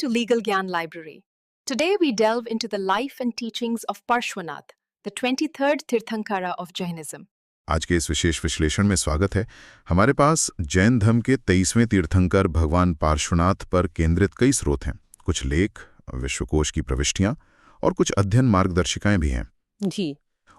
to Legal Gyan Library. Today we delve into the life and teachings of Parshvanath, the 23rd Tirthankara of Jainism. आज के इस विशेष विश्लेषण में स्वागत है। हमारे पास जैन धर्म के 23वें तीर्थंकर भगवान पार्श्वनाथ पर केंद्रित कई स्रोत हैं। कुछ लेख, विश्वकोश की प्रविष्टियां और कुछ अध्ययन मार्गदर्शिकाएं भी हैं जी।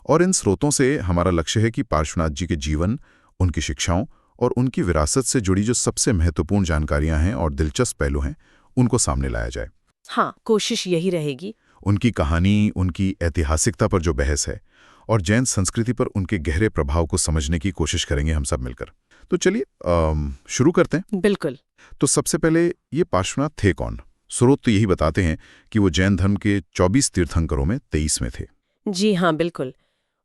और इन स्रोतों से हमारा लक्ष्य है कि पार्श्वनाथ जी के जीवन, उनकी शिक्षाओं और उनकी विरासत से जुड़ी जो सबसे महत्वपूर्ण जानकारियां हैं और दिलचस्प पहलू हैं, उनको सामने लाया जाए। हाँ, कोशिश यही रहेगी। उनकी कहानी, उनकी ऐतिहासिकता पर जो बहस है और जैन संस्कृति पर उनके गहरे प्रभाव को समझने की कोशिश करेंगे हम सब मिलकर। तो चलिए शुरू करते हैं। बिल्कुल। तो सबसे पहले ये पार्श्वनाथ थे कौन? स्रोत तो यही बताते हैं कि वो जैन धर्म के 24 तीर्थंकरों में 23वें थे। जी हाँ, बिल्कुल।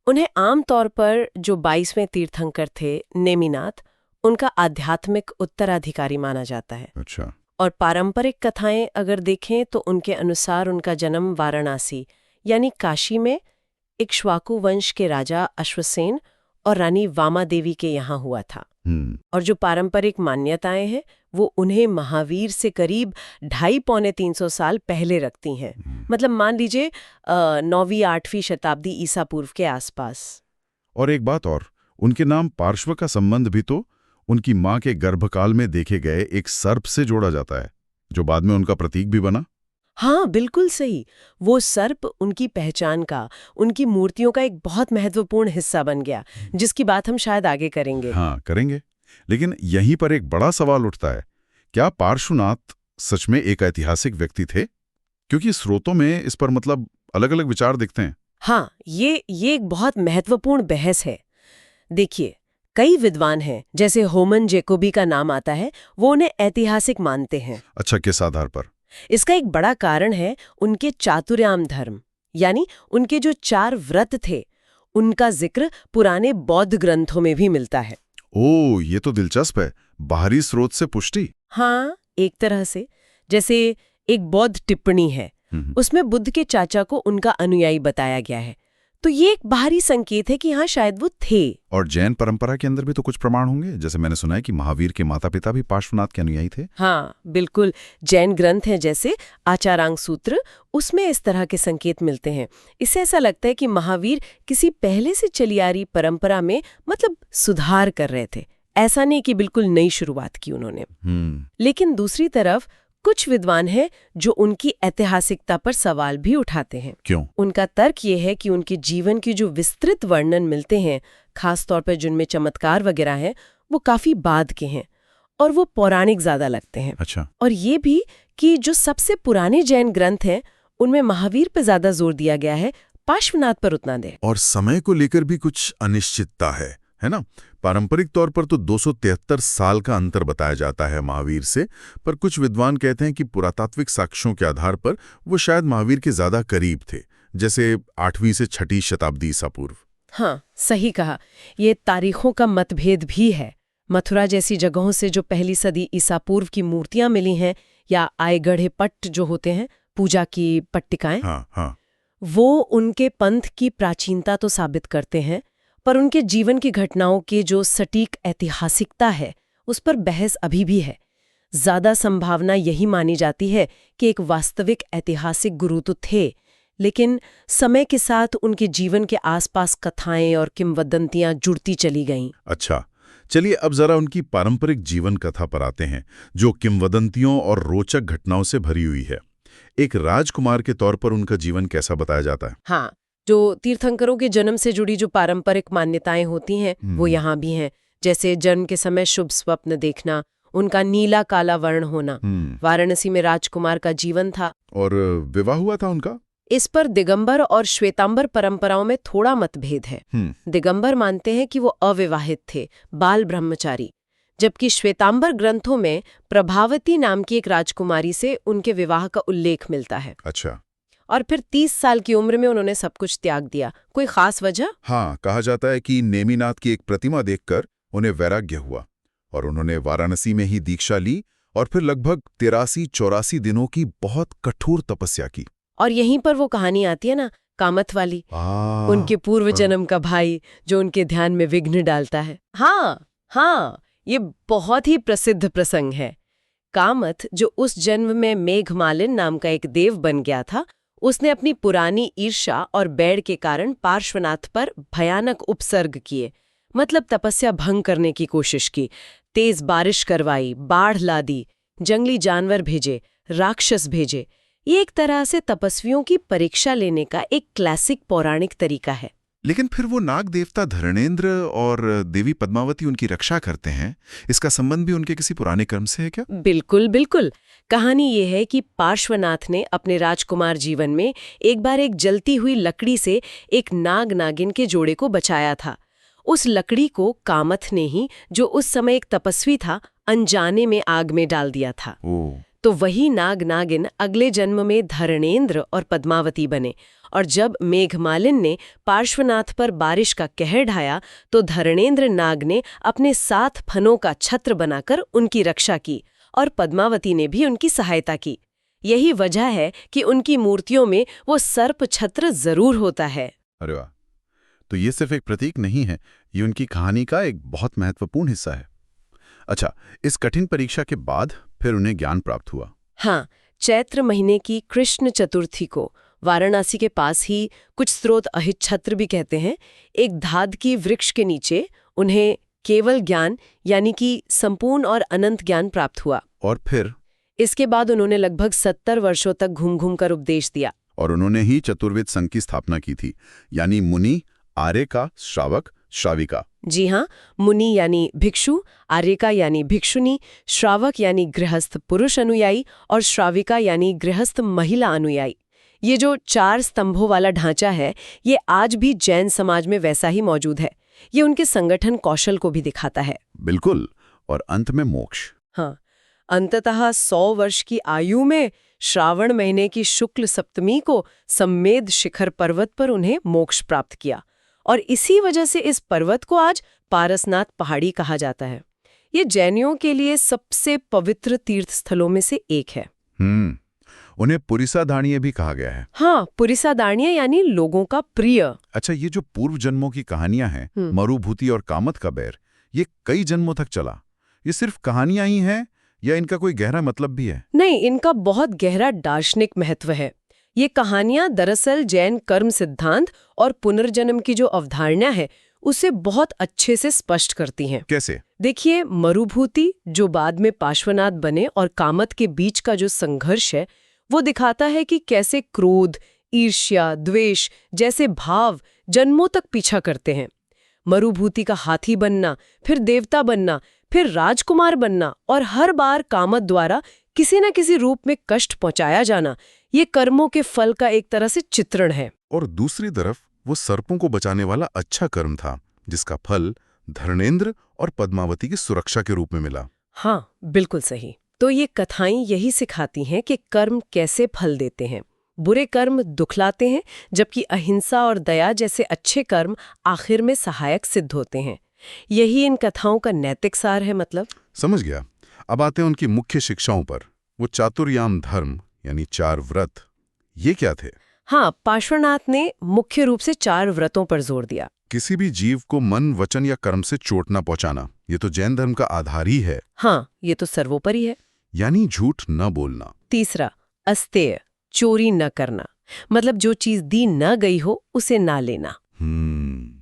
उन्हें आमतौर पर जो 22वें तीर्थंकर थे, नेमिनाथ, उनका आध्यात्मिक उत्तराधिकारी माना जाता है। अच्छा। और पारंपरिक कथाएं अगर देखें तो उनके अनुसार उनका जन्म वाराणसी यानी काशी में इक्ष्वाकु वंश के राजा अश्वसेन और रानी वामा देवी के यहाँ हुआ था। और जो पारंपरिक मान्यताएं हैं वो उन्हें महावीर से करीब 250-300 साल पहले रखती हैं। मतलब मान लीजिए 9वीं-8वीं शताब्दी ईसा पूर्व के आसपास। और एक बात और, उनके नाम पार्श्व का संबंध भी तो उनकी मां के गर्भकाल में देखे गए एक सर्प से जोड़ा जाता है, जो बाद में उनका प्रतीक भी बना। हाँ, बिल्कुल सही। वो सर्प उनकी पहचान का, उनकी मूर्तियों का एक बहुत महत्वपूर्ण हिस्सा बन गया, जिसकी बात हम शायद आगे करेंगे। हाँ, करेंगे। लेकिन यहीं पर एक बड़ा सवाल उठता है, क्या पार्श्वनाथ सच में एक ऐतिहासिक व्यक्ति थे? क्योंकि स्रोतों में इस पर मतलब अलग अलग विचार दिखते हैं। हाँ, ये एक बहुत महत्वपूर्ण बहस है। देखिए, कई विद्वान हैं, जैसे होमन जैकोबी का नाम आता है, वो उन्हें ऐतिहासिक मानते हैं। अच्छा, किस आधार पर? इसका एक बड़ा कारण है उनके चातुर्याम धर्म, यानी उनके जो 4 व्रत थे, उनका जिक्र पुराने बौद्ध ग्रंथों में भी मिलता है। ओह, ये तो दिलचस्प है। बाहरी स्रोत से पुष्टि? हाँ, एक तरह से। जैसे एक बौद्ध टिप्पणी है, उसमें बुद्ध के चाचा को उनका अनुयायी बताया गया है, तो ये एक बाहरी संकेत है कि हाँ, शायद वो थे। और जैन परंपरा के अंदर भी तो कुछ प्रमाण होंगे, जैसे मैंने सुना है कि महावीर के माता पिता भी पार्श्वनाथ के अनुयायी थे। हाँ, बिल्कुल। जैन ग्रंथ हैं जैसे आचारांग सूत्र, उसमें इस तरह के संकेत मिलते हैं। इससे ऐसा लगता है कि महावीर किसी पहले से चली आ रही परंपरा में मतलब सुधार कर रहे थे, ऐसा नहीं कि बिल्कुल नई शुरुआत की उन्होंने। लेकिन दूसरी तरफ कुछ विद्वान हैं जो उनकी ऐतिहासिकता पर सवाल भी उठाते हैं। क्यों? उनका तर्क ये है कि उनके जीवन की जो विस्तृत वर्णन मिलते हैं, खास तौर पर जिनमें चमत्कार वगैरह हैं, वो काफी बाद के हैं और वो पौराणिक ज्यादा लगते हैं। अच्छा। और ये भी कि जो सबसे पुराने जैन ग्रंथ हैं, उनमें महावीर पर ज्यादा जोर दिया गया है, पार्श्वनाथ पर उतना दे। और समय को लेकर भी कुछ अनिश्चितता है ना? पारंपरिक तौर पर तो 273 साल का अंतर बताया जाता है महावीर से, पर कुछ विद्वान कहते हैं कि पुरातात्विक साक्ष्यों के आधार पर वो शायद महावीर के ज्यादा करीब थे, जैसे 8वीं से 6ठी शताब्दी ईसा पूर्व। हाँ, सही कहा। ये तारीखों का मतभेद भी है। मथुरा जैसी जगहों से जो पहली सदी ईसा पूर्व की मूर्तियां मिली हैं, या आयगढ़े पट्ट जो होते हैं, पूजा की पट्टिकाएं, हाँ। वो उनके पंथ की प्राचीनता तो साबित करते हैं, पर उनके जीवन की घटनाओं की जो सटीक ऐतिहासिकता है, उस पर बहस अभी भी है। ज्यादा संभावना यही मानी जाती है कि एक वास्तविक ऐतिहासिक गुरु तो थे, लेकिन समय के साथ उनके जीवन के आसपास कथाएं और किंवदंतियां जुड़ती चली गईं। अच्छा, चलिए अब जरा उनकी पारंपरिक जीवन कथा पर आते हैं, जो किंवदंतियों और रोचक घटनाओं से भरी हुई है। एक राजकुमार के तौर पर उनका जीवन कैसा बताया जाता है? हाँ, जो तीर्थंकरों के जन्म से जुड़ी जो पारंपरिक मान्यताएं होती हैं, वो यहाँ भी हैं। जैसे जन्म के समय शुभ स्वप्न देखना, उनका नीला काला वर्ण होना। वाराणसी में राजकुमार का जीवन था। और विवाह हुआ था उनका? इस पर दिगंबर और श्वेतांबर परंपराओं में थोड़ा मतभेद है। दिगंबर मानते हैं कि वो अविवाहित थे, बाल ब्रह्मचारी, जबकि श्वेतांबर ग्रंथों में प्रभावती नाम की एक राजकुमारी से उनके विवाह का उल्लेख मिलता है। अच्छा। और फिर 30 साल की उम्र में उन्होंने सब कुछ त्याग दिया। कोई खास वजह? हाँ, कहा जाता है कि नेमिनाथ की एक प्रतिमा देखकर उन्हें वैराग्य हुआ और उन्होंने वाराणसी में ही दीक्षा ली और फिर लगभग 83-84 दिनों की बहुत कठोर तपस्या की। और यहीं पर वो कहानी आती है ना, कामत वाली, उनके पूर्व जन्म का भाई जो उनके ध्यान में विघ्न डालता है। हाँ, ये बहुत ही प्रसिद्ध प्रसंग है। कामथ, जो उस जन्म में मेघमालिन नाम का एक देव बन गया था, उसने अपनी पुरानी ईर्ष्या और बैर के कारण पार्श्वनाथ पर भयानक उपसर्ग किए, मतलब तपस्या भंग करने की कोशिश की, तेज बारिश करवाई, बाढ़ ला दी, जंगली जानवर भेजे, राक्षस भेजे। ये एक तरह से तपस्वियों की परीक्षा लेने का एक क्लासिक पौराणिक तरीका है। लेकिन फिर वो नाग देवता धरणेंद्र और देवी पद्मावती उनकी रक्षा करते हैं। इसका संबंध भी उनके किसी पुराने कर्म से है क्या? बिल्कुल बिल्कुल। कहानी ये है कि पार्श्वनाथ ने अपने राजकुमार जीवन में एक बार एक जलती हुई लकड़ी से एक नाग नागिन के जोड़े को बचाया था। उस लकड़ी को कामथ ने ही, जो उस समय एक तपस्वी था, अनजाने में आग में डाल दिया था। तो वही नाग नागिन अगले जन्म में धरणेंद्र और पद्मावती बने, और जब मेघमालिन ने पार्श्वनाथ पर बारिश का कहर ढाया तो धरणेंद्र नाग ने अपने 7 फनों का छत्र बनाकर उनकी रक्षा की और पद्मावती ने भी उनकी सहायता की। यही वजह है कि उनकी मूर्तियों में वो सर्प छत्र जरूर होता है। अरे वाह! तो ये सिर्फ एक प्रतीक नहीं है, ये उनकी कहानी का एक बहुत महत्वपूर्ण हिस्सा है। अच्छा, इस कठिन परीक्षा के बाद फिर उन्हें ज्ञान प्राप्त हुआ। हाँ, चैत्र महीने की कृष्ण चतुर्थी को वाराणसी के पास ही, कुछ स्रोत अहिच्छत्र भी कहते हैं, एक धाद की वृक्ष के नीचे उन्हें केवल ज्ञान यानी कि संपूर्ण और अनंत ज्ञान प्राप्त हुआ। और फिर इसके बाद उन्होंने लगभग 70 वर्षों तक घूम घूम कर उपदेश दिया। और उन्होंने ही चतुर्वेद संघ की स्थापना की थी, यानी मुनि, आर्यका, श्रावक, श्राविका। जी हाँ, मुनि यानी भिक्षु, आर्यका यानी भिक्षुनी, श्रावक यानी गृहस्थ पुरुष अनुयायी और श्राविका यानी गृहस्थ महिला अनुयायी। ये जो 4 स्तंभों वाला ढांचा है, ये आज भी जैन समाज में वैसा ही मौजूद है। ये उनके संगठन कौशल को भी दिखाता है। बिल्कुल। और अंत में मोक्ष। हाँ, अंततः 100 वर्ष की आयु में श्रावण महीने की शुक्ल सप्तमी को सम्मेद शिखर पर्वत पर उन्हें मोक्ष प्राप्त किया, और इसी वजह से इस पर्वत को आज पारसनाथ पहाड़ी कहा जाता है। ये जैनियों के लिए सबसे पवित्र तीर्थ स्थलों में से एक है। उन्हें पुरिसा दाणिये भी कहा गया है। हाँ, पुरिसा दाणिये यानी लोगों का प्रिय। अच्छा, ये जो पूर्व जन्मों की कहानियां हैं, मरुभूति और कामत का बैर, ये कई जन्मों तक चला। ये सिर्फ कहानियां ही हैं या इनका कोई गहरा मतलब भी है? नहीं, इनका बहुत गहरा दार्शनिक महत्व है। ये कहानियां दरअसल जैन कर्म सिद्धांत और पुनर्जन्म की जो अवधारणा है, उसे बहुत अच्छे से स्पष्ट करती हैं। कैसे? देखिए, मरुभूति, जो बाद में पार्श्वनाथ बने, और कामत के बीच का जो संघर्ष है, वो दिखाता है कि कैसे क्रोध, ईर्ष्या, द्वेष जैसे भाव जन्मों तक पीछा करते हैं। मरुभूति का हाथी बनना, फिर देवता बनना, फिर राजकुमार बनना, और हर बार कामत द्वारा किसी न किसी रूप में कष्ट पहुंचाया जाना, ये कर्मों के फल का एक तरह से चित्रण है। और दूसरी तरफ वो सर्पों को बचाने वाला अच्छा कर्म था, जिसका फल धरणेंद्र और पद्मावती की सुरक्षा के रूप में मिला। हाँ, बिल्कुल सही। तो ये कथाएं यही सिखाती हैं कि कर्म कैसे फल देते हैं। बुरे कर्म दुखलाते हैं, जबकि अहिंसा और दया जैसे अच्छे कर्म आखिर में सहायक सिद्ध होते हैं। यही इन कथाओं का नैतिक सार है। मतलब समझ गया। अब आते हैं उनकी मुख्य शिक्षाओं पर। वो चातुर्याम धर्म यानी 4 व्रत, ये क्या थे? हाँ, पार्श्वनाथ ने मुख्य रूप से 4 व्रतों पर जोर दिया। किसी भी जीव को मन, वचन या कर्म से चोट न पहुंचाना, ये तो जैन धर्म का आधार ही है। हाँ, ये तो सर्वोपरि है। यानी झूठ न बोलना। तीसरा, अस्तेय, चोरी न करना, मतलब जो चीज दी न गई हो उसे ना लेना।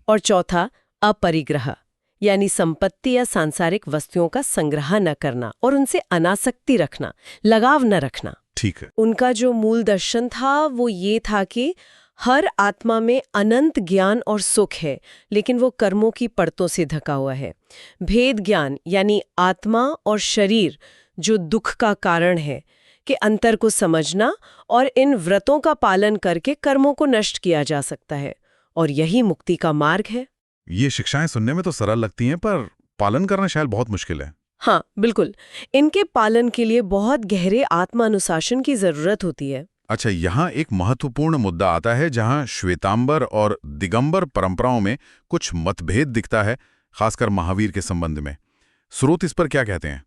और चौथा, अपरिग्रह, यानी संपत्ति या सांसारिक वस्तुओं का संग्रह न करना और उनसे अनासक्ति रखना, लगाव न रखना। ठीक है। उनका जो मूल दर्शन था वो ये था कि हर आत्मा में अनंत ज्ञान और सुख है, लेकिन वो कर्मों की परतों से ढका हुआ है। भेद ज्ञान यानी आत्मा और शरीर जो दुख का कारण है, के अंतर को समझना और इन व्रतों का पालन करके कर्मों को नष्ट किया जा सकता है, और यही मुक्ति का मार्ग है। ये शिक्षाएं सुनने में तो सरल लगती हैं, पर पालन करना शायद बहुत मुश्किल है। हाँ, बिल्कुल। इनके पालन के लिए बहुत गहरे आत्मानुशासन की जरूरत होती है। अच्छा, यहाँ एक महत्वपूर्ण मुद्दा आता है जहाँ श्वेतांबर और दिगंबर परंपराओं में कुछ मतभेद दिखता है, खासकर महावीर के संबंध में। स्रोत इस पर क्या कहते हैं?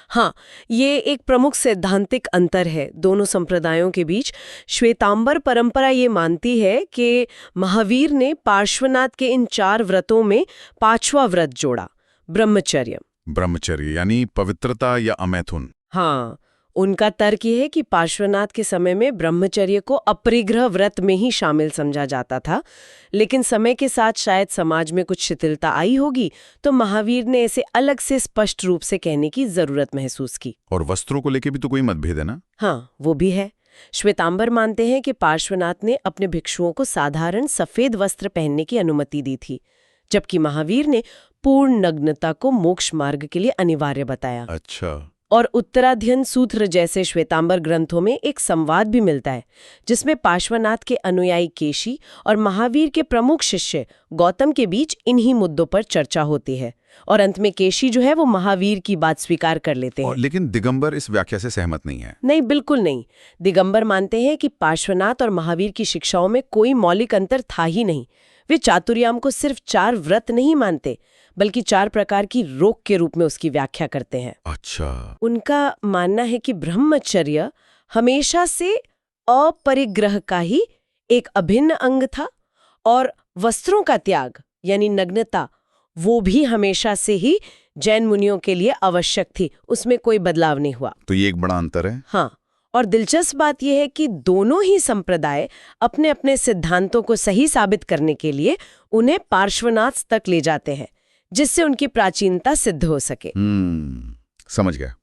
हाँ, ये एक प्रमुख सैद्धांतिक अंतर है दोनों संप्रदायों के बीच। श्वेतांबर परंपरा ये मानती है कि महावीर ने पार्श्वनाथ के इन 4 व्रतों में 5वां व्रत जोड़ा, ब्रह्मचर्य। ब्रह्मचर्य यानी पवित्रता या अमैथुन। हाँ, उनका तर्क ये है कि पार्श्वनाथ के समय में ब्रह्मचर्य को अपरिग्रह व्रत में ही शामिल समझा जाता था, लेकिन समय के साथ शायद समाज में कुछ शिथिलता आई होगी, तो महावीर ने इसे अलग से स्पष्ट रूप से कहने की जरूरत महसूस की। और वस्त्रों को लेके भी तो कोई मतभेद है ना? हाँ, वो भी है। श्वेतांबर मानते हैं कि पार्श्वनाथ ने अपने भिक्षुओं को साधारण सफेद वस्त्र पहनने की अनुमति दी थी, जबकि महावीर ने पूर्ण नग्नता को मोक्ष मार्ग के लिए अनिवार्य बताया। अच्छा। और उत्तराध्ययन सूत्र जैसे श्वेतांबर ग्रंथों में एक संवाद भी मिलता है, जिसमें पार्श्वनाथ के अनुयायी केशी और महावीर के प्रमुख शिष्य गौतम के बीच इन्हीं मुद्दों पर चर्चा होती है, और अंत में केशी जो है वो महावीर की बात स्वीकार कर लेते हैं। लेकिन दिगंबर इस व्याख्या से सहमत नहीं है। नहीं, बिल्कुल नहीं। दिगंबर मानते हैं कि पार्श्वनाथ और महावीर की शिक्षाओं में कोई मौलिक अंतर था ही नहीं। वे चातुर्याम को सिर्फ 4 व्रत नहीं मानते, बल्कि 4 प्रकार की रोग के रूप में उसकी व्याख्या करते हैं। अच्छा। उनका मानना है कि ब्रह्मचर्य हमेशा से अपरिग्रह का ही एक अभिन्न अंग था, और वस्त्रों का त्याग यानी नग्नता वो भी हमेशा से ही जैन मुनियों के लिए आवश्यक थी, उसमें कोई बदलाव नहीं हुआ। तो ये एक बड़ा अंतर है। हाँ, और दिलचस्प बात यह है कि दोनों ही संप्रदाय अपने अपने सिद्धांतों को सही साबित करने के लिए उन्हें पार्श्वनाथ तक ले जाते हैं, जिससे उनकी प्राचीनता सिद्ध हो सके। समझ गया।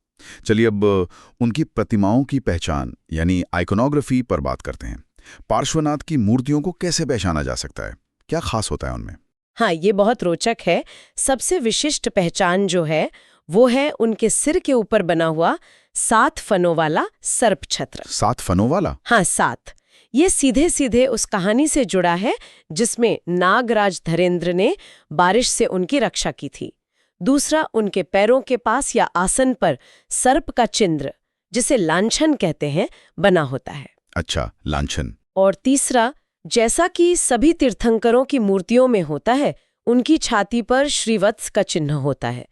चलिए अब उनकी प्रतिमाओं की पहचान यानी आइकोनोग्राफी पर बात करते हैं। पार्श्वनाथ की मूर्तियों को कैसे पहचाना जा सकता है? क्या खास होता है उनमें? हाँ, ये बहुत रोचक है। सबसे विशिष्ट पहचान जो है वो है उनके सिर के ऊपर बना हुआ 7 फनों वाला सर्प छत्र। 7 फनों वाला? हाँ, 7। ये सीधे सीधे उस कहानी से जुड़ा है जिसमें नागराज धरेंद्र ने बारिश से उनकी रक्षा की थी। दूसरा, उनके पैरों के पास या आसन पर सर्प का चिन्ह, जिसे लांछन कहते हैं, बना होता है। अच्छा, लांछन। और तीसरा, जैसा कि सभी तीर्थंकरों की मूर्तियों में होता है, उनकी छाती पर श्रीवत्स का चिन्ह होता है।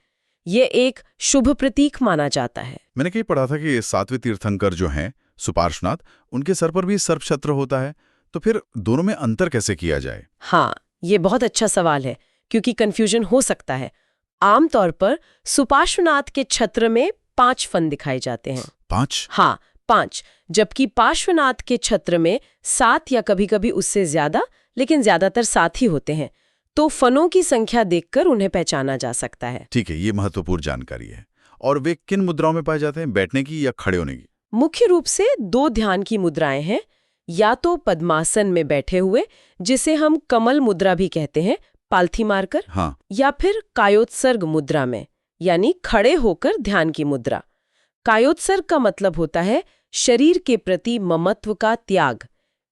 ये एक शुभ प्रतीक माना जाता है। मैंने कहीं पढ़ा था कि 7वें तीर्थंकर जो हैं सुपार्श्वनाथ, उनके सर पर भी सर्प छत्र होता है। तो फिर दोनों में अंतर कैसे किया जाए? हाँ, ये बहुत अच्छा सवाल है, क्योंकि कंफ्यूजन हो सकता है। आमतौर पर सुपार्श्वनाथ के छत्र में 5 फन दिखाए जाते हैं। 5? हाँ, 5, जबकि पार्श्वनाथ के छत्र में 7 या कभी-कभी उससे ज्यादा, लेकिन ज्यादातर 7 ही होते हैं। तो फनों की संख्या देखकर उन्हें पहचाना जा सकता है। ठीक है, ये महत्वपूर्ण जानकारी है। और वे किन मुद्राओं में पाए जाते हैं, बैठने की या खड़े होने की? मुख्य रूप से 2 ध्यान की मुद्राएं हैं, या तो पद्मासन में बैठे हुए, जिसे हम कमल मुद्रा भी कहते हैं, पालथी मारकर। हाँ। या फिर कायोत्सर्ग मुद्रा में, यानी खड़े होकर ध्यान की मुद्रा। कायोत्सर्ग का मतलब होता है शरीर के प्रति ममत्व का त्याग,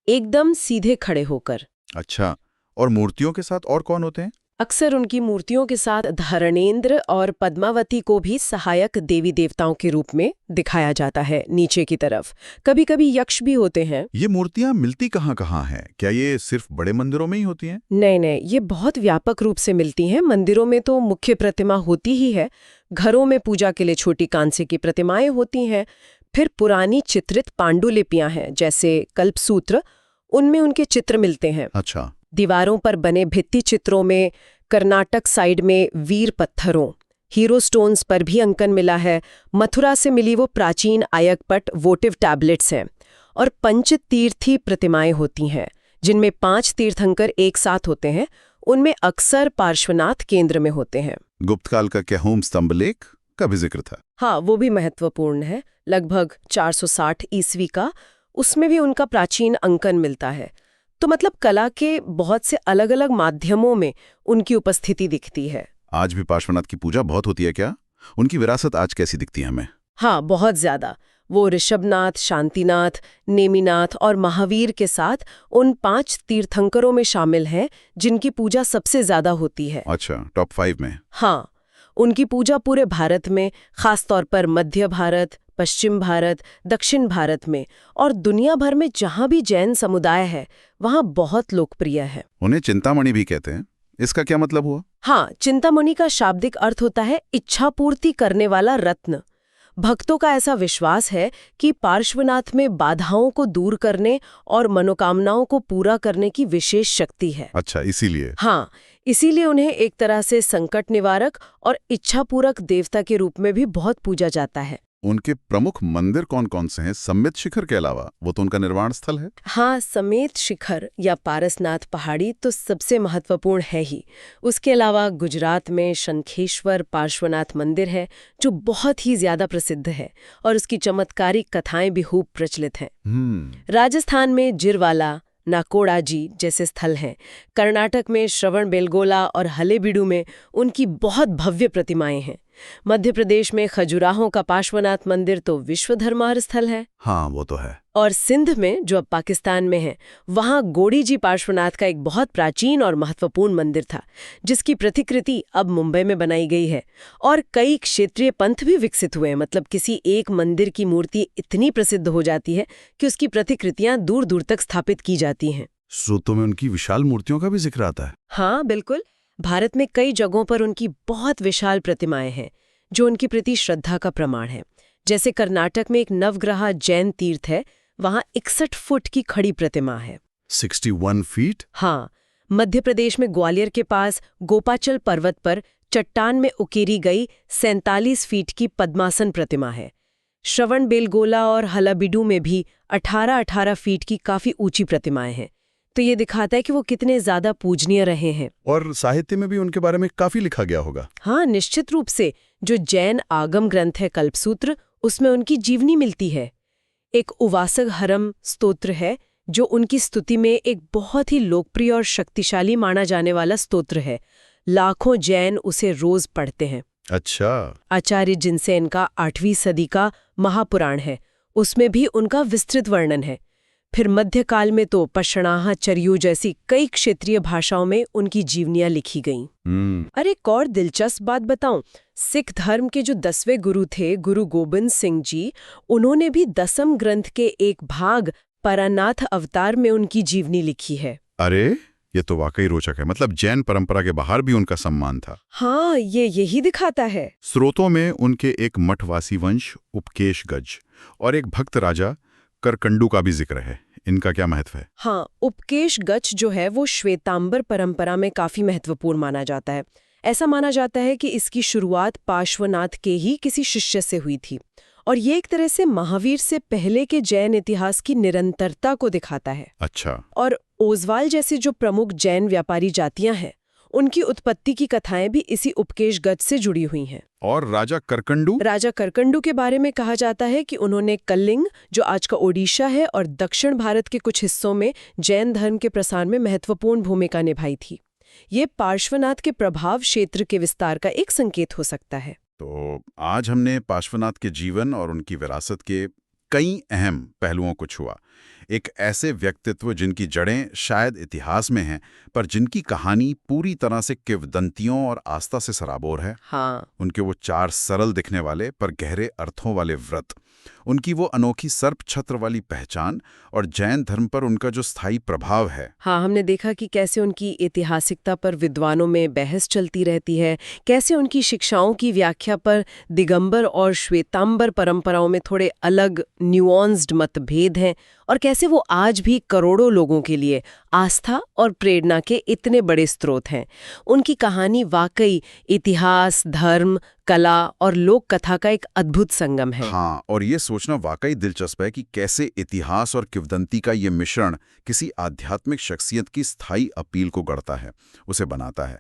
एकदम सीधे खड़े होकर। अच्छा, और मूर्तियों के साथ और कौन होते हैं? अक्सर उनकी मूर्तियों के साथ धरणेन्द्र और पद्मावती को भी सहायक देवी देवताओं के रूप में दिखाया जाता है नीचे की तरफ। कभी कभी यक्ष भी होते हैं। ये मूर्तियां मिलती कहाँ हैं? क्या ये सिर्फ बड़े मंदिरों में ही होती हैं? नहीं, ये बहुत व्यापक रूप से मिलती हैं। मंदिरों में तो मुख्य प्रतिमा होती ही है, घरों में पूजा के लिए छोटी कांसे की प्रतिमाएं होती हैं, फिर पुरानी चित्रित पांडुलिपियां हैं जैसे कल्पसूत्र, उनमें उनके चित्र मिलते हैं। अच्छा। दीवारों पर बने भित्ति चित्रों में कर्नाटक साइड में वीर पत्थरों, हीरो स्टोन्स पर भी अंकन मिला है। मथुरा से मिली वो प्राचीन आयकपट वोटिव टैबलेट्स हैं, और पंचतीर्थी प्रतिमाएं होती हैं जिनमें 5 तीर्थंकर एक साथ होते हैं। उनमें अक्सर पार्श्वनाथ केंद्र में होते हैं। गुप्तकाल का क्या होम स्तंभ लेख का भी जिक्र था? हाँ, वो भी महत्वपूर्ण है, लगभग 460 ईस्वी का। उसमें भी उनका प्राचीन अंकन मिलता है। तो मतलब कला के बहुत से अलग अलग माध्यमों में उनकी उपस्थिति दिखती है। आज भी पार्श्वनाथ की पूजा बहुत होती है क्या? उनकी विरासत आज कैसी दिखती है हमें? हाँ, बहुत ज्यादा। वो ऋषभनाथ, शांतिनाथ, नेमिनाथ और महावीर के साथ उन 5 तीर्थंकरों में शामिल हैं जिनकी पूजा सबसे ज्यादा होती है। अच्छा, टॉप 5 में? हाँ, उनकी पूजा पूरे भारत में, खासतौर पर मध्य भारत, पश्चिम भारत, दक्षिण भारत में और दुनिया भर में जहां भी जैन समुदाय है वहां बहुत लोकप्रिय है। उन्हें चिंतामणि भी कहते हैं, इसका क्या मतलब हुआ? हाँ, चिंतामणि का शाब्दिक अर्थ होता है इच्छा पूर्ति करने वाला रत्न। भक्तों का ऐसा विश्वास है कि पार्श्वनाथ में बाधाओं को दूर करने और मनोकामनाओं को पूरा करने की विशेष शक्ति है। अच्छा, इसीलिए? हाँ, इसीलिए उन्हें एक तरह से संकट निवारक और इच्छा पूरक देवता के रूप में भी बहुत पूजा जाता है। उनके प्रमुख मंदिर कौन कौन से हैं सम्मित शिखर के अलावा? वो तो उनका निर्वाण स्थल है। हाँ, समेत शिखर या पारसनाथ पहाड़ी तो सबसे महत्वपूर्ण है ही। उसके अलावा गुजरात में शंखेश्वर पार्श्वनाथ मंदिर है जो बहुत ही ज्यादा प्रसिद्ध है और उसकी चमत्कारिक कथाएं भी खूब प्रचलित हैं। राजस्थान में जिरवाला, नाकोड़ा जी जैसे स्थल हैं। कर्नाटक में श्रवणबेलगोला और हलेबीडु में उनकी बहुत भव्य प्रतिमाएं हैं। मध्य प्रदेश में खजुराहों का पार्श्वनाथ मंदिर तो विश्व धरोहर स्थल है। हाँ, वो तो है। और सिंध में, जो अब पाकिस्तान में है, वहाँ गोड़ी जी पार्श्वनाथ का एक बहुत प्राचीन और महत्वपूर्ण मंदिर था, जिसकी प्रतिकृति अब मुंबई में बनाई गई है। और कई क्षेत्रीय पंथ भी विकसित हुए हैं। मतलब किसी एक मंदिर की मूर्ति इतनी प्रसिद्ध हो जाती है कि उसकी प्रतिकृतियां दूर दूर तक स्थापित की जाती हैं। स्रोतों में उनकी विशाल मूर्तियों का भी जिक्र आता है। हाँ बिल्कुल, भारत में कई जगहों पर उनकी बहुत विशाल प्रतिमाएं हैं जो उनके प्रति श्रद्धा का प्रमाण है। जैसे कर्नाटक में एक नवग्रह जैन तीर्थ है, वहाँ 61 फुट की खड़ी प्रतिमा है। 61 फीट? हाँ। मध्य प्रदेश में ग्वालियर के पास गोपाचल पर्वत पर चट्टान में उकेरी गई 47 फीट की पद्मासन प्रतिमा है। श्रवणबेलगोला और हलाबीडू में भी 18-18 फीट की काफी ऊंची प्रतिमाएं हैं। तो ये दिखाता है कि वो कितने ज्यादा पूजनीय रहे हैं। और साहित्य में भी उनके बारे में काफी लिखा गया होगा। हाँ, निश्चित रूप से। जो जैन आगम ग्रंथ है कल्पसूत्र, उसमें उनकी जीवनी मिलती है। एक उवासक हरम स्तोत्र है जो उनकी स्तुति में एक बहुत ही लोकप्रिय और शक्तिशाली माना जाने वाला स्तोत्र है। लाखों जैन उसे रोज पढ़ते हैं। अच्छा। आचार्य जिनसे इनका 8वीं सदी का महापुराण है, उसमें भी उनका विस्तृत वर्णन है। फिर मध्यकाल में तो पषणाह, चरयू जैसी कई क्षेत्रीय भाषाओं में उनकी जीवनियां लिखी गईं। अरे एक और दिलचस्प बात बताऊं, सिख धर्म के जो 10वें गुरु थे, गुरु गोबिंद सिंह जी, उन्होंने भी दसम ग्रंथ के एक भाग परानाथ अवतार में उनकी जीवनी लिखी है। अरे ये तो वाकई रोचक है। मतलब जैन परंपरा के बाहर भी उनका सम्मान था। हाँ, ये यही दिखाता है। स्रोतों में उनके एक मठवासी वंश उपकेश गज और एक भक्त राजा करकंडू का भी जिक्र है। इनका क्या महत्व है? हाँ, उपकेश गच जो है वो श्वेतांबर परंपरा में काफी महत्वपूर्ण माना जाता है। ऐसा माना जाता है कि इसकी शुरुआत पार्श्वनाथ के ही किसी शिष्य से हुई थी और ये एक तरह से महावीर से पहले के जैन इतिहास की निरंतरता को दिखाता है। अच्छा। और ओजवाल जैसे जो प्रमुख जैन व्यापारी जातियां हैं, उनकी उत्पत्ति की कथाएं भी इसी उपकेश गच से जुड़ी हुई हैं। और राजा करकंडू के बारे में कहा जाता है कि उन्होंने कलिंग, जो आज का ओडिशा है, और दक्षिण भारत के कुछ हिस्सों में जैन धर्म के प्रसार में महत्वपूर्ण भूमिका निभाई थी। ये पार्श्वनाथ के प्रभाव क्षेत्र के विस्तार का एक संकेत हो सकता है। तो आज हमने पार्श्वनाथ के जीवन और उनकी विरासत के कई अहम पहलुओं को छुआ। एक ऐसे व्यक्तित्व जिनकी जड़ें शायद इतिहास में हैं, पर जिनकी कहानी पूरी तरह से किंवदंतियों और आस्था से सराबोर है। हाँ। उनके वो 4 सरल दिखने वाले पर गहरे अर्थों वाले व्रत, उनकी वो अनोखी सर्प छत्र वाली पहचान और जैन धर्म पर उनका जो स्थायी प्रभाव है। हाँ, हमने देखा कि कैसे उनकी ऐतिहासिकता पर विद्वानों में बहस चलती रहती है, कैसे उनकी शिक्षाओं की व्याख्या पर दिगंबर और श्वेतांबर परंपराओं में थोड़े अलग न्यूआंस्ड मतभेद हैं, और कैसे वो आज भी करोड़ों लोगों के लिए आस्था और प्रेरणा के इतने बड़े स्रोत हैं। उनकी कहानी वाकई इतिहास, धर्म, कला और लोक कथा का एक अद्भुत संगम है। हाँ, और ये सोचना वाकई दिलचस्प है कि कैसे इतिहास और किंवदंती का ये मिश्रण किसी आध्यात्मिक शख्सियत की स्थायी अपील को गढ़ता है, उसे बनाता है।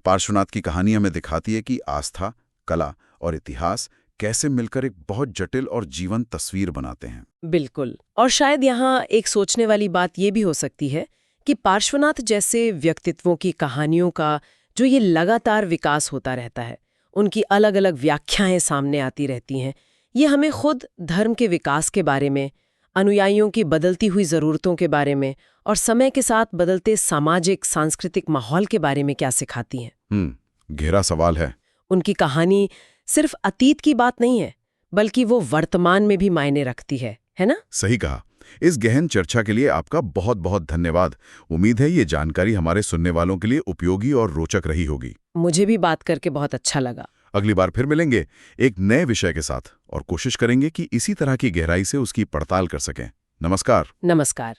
पार्श्वनाथ की कहानी हमें दिखाती है कि आस्था, कला और इतिहास कैसे मिलकर एक बहुत जटिल और जीवंत तस्वीर बनाते हैं। बिल्कुल। और शायद यहाँ एक सोचने वाली बात ये भी हो सकती है कि पार्श्वनाथ जैसे व्यक्तित्वों की कहानियों का जो ये लगातार विकास होता रहता है, उनकी अलग अलग व्याख्याएं सामने आती रहती हैं, ये हमें खुद धर्म के विकास के बारे में, अनुयायियों की बदलती हुई ज़रूरतों के बारे में और समय के साथ बदलते सामाजिक सांस्कृतिक माहौल के बारे में क्या सिखाती हैं। गहरा सवाल है। उनकी कहानी सिर्फ अतीत की बात नहीं है, बल्कि वो वर्तमान में भी मायने रखती है ना? सही कहा। इस गहन चर्चा के लिए आपका बहुत बहुत धन्यवाद। उम्मीद है ये जानकारी हमारे सुनने वालों के लिए उपयोगी और रोचक रही होगी। मुझे भी बात करके बहुत अच्छा लगा। अगली बार फिर मिलेंगे एक नए विषय के साथ और कोशिश करेंगे कि इसी तरह की गहराई से उसकी पड़ताल कर सकें। नमस्कार। नमस्कार।